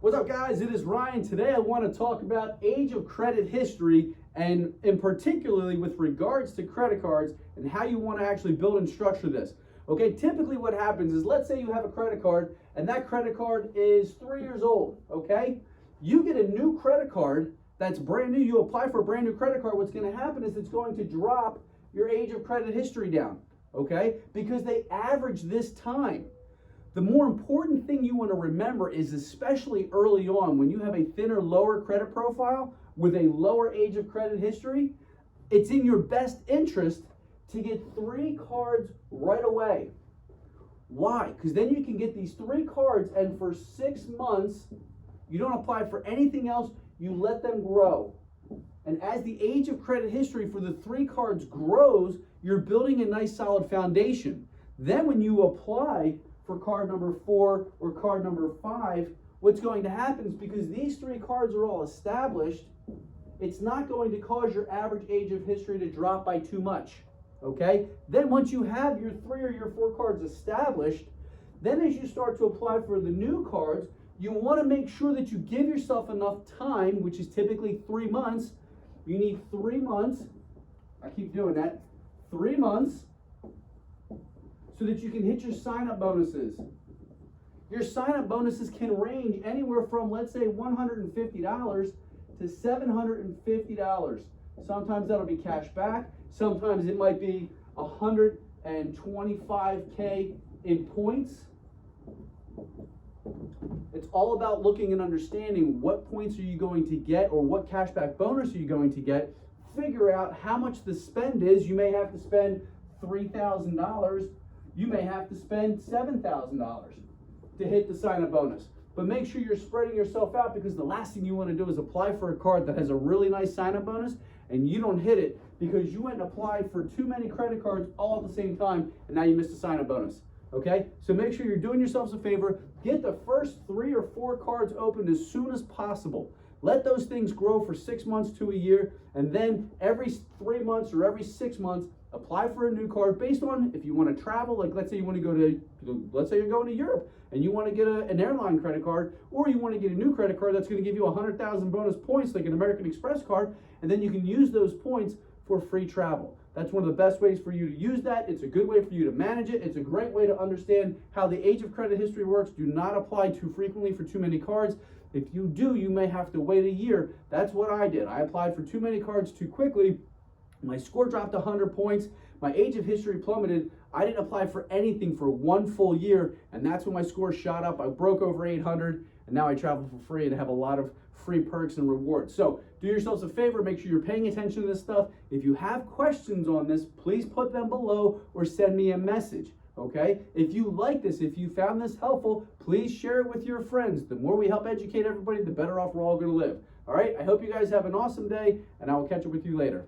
What's up, guys? It is Ryan. Today I want to talk about age of credit history, and in particularly with regards to credit cards and how you want to actually build and structure this. Okay, typically what happens is, let's say you have a credit card and that credit card is 3 years old. Okay, you get a new credit card that's brand new. You apply for a brand new credit card. What's going to happen is it's going to drop your age of credit history down. Okay, because they average this time. The more important thing you want to remember is, especially early on, when you have a thinner, lower credit profile with a lower age of credit history, it's in your best interest to get 3 cards right away. Why? Because then you can get these 3 cards, and for 6 months, you don't apply for anything else, you let them grow. And as the age of credit history for the 3 cards grows, you're building a nice solid foundation. Then when you apply for card number 4 or card number 5, what's going to happen is, because these 3 cards are all established, it's not going to cause your average age of history to drop by too much. Okay? Then once you have your 3 or your 4 cards established, then as you start to apply for the new cards, you want to make sure that you give yourself enough time, which is typically 3 months. You need 3 months. I keep doing that. 3 months. So that you can hit your sign-up bonuses. Your sign-up bonuses can range anywhere from, let's say, $150 to $750. Sometimes that'll be cash back. Sometimes it might be $125K in points. It's all about looking and understanding what points are you going to get, or what cashback bonus are you going to get. Figure out how much the spend is. You may have to spend $3,000. You may have to spend $7,000 to hit the sign-up bonus. But make sure you're spreading yourself out, because the last thing you want to do is apply for a card that has a really nice sign-up bonus and you don't hit it because you went and applied for too many credit cards all at the same time, and now you missed a sign-up bonus. Okay? So make sure you're doing yourselves a favor. Get the first 3 or 4 cards opened as soon as possible. Let those things grow for 6 months to a year, and then every 3 months or every 6 months, apply for a new card based on if you want to travel. Like, let's say you want to go to, let's say you're going to Europe and you want to get an airline credit card, or you want to get a new credit card that's going to give you 100,000 bonus points, like an American Express card, and then you can use those points for free travel. That's one of the best ways for you to use that. It's a good way for you to manage it. It's a great way to understand how the age of credit history works. Do not apply too frequently for too many cards. If you do, you may have to wait a year. That's what I did. I applied for too many cards too quickly. My score dropped 100 points. My age of history plummeted. I didn't apply for anything for 1 full year, and that's when my score shot up. I broke over 800, and now I travel for free and have a lot of free perks and rewards. So do yourselves a favor. Make sure you're paying attention to this stuff. If you have questions on this, please put them below or send me a message. Okay? If you like this, if you found this helpful, please share it with your friends. The more we help educate everybody, the better off we're all going to live. All right? I hope you guys have an awesome day, and I will catch up with you later.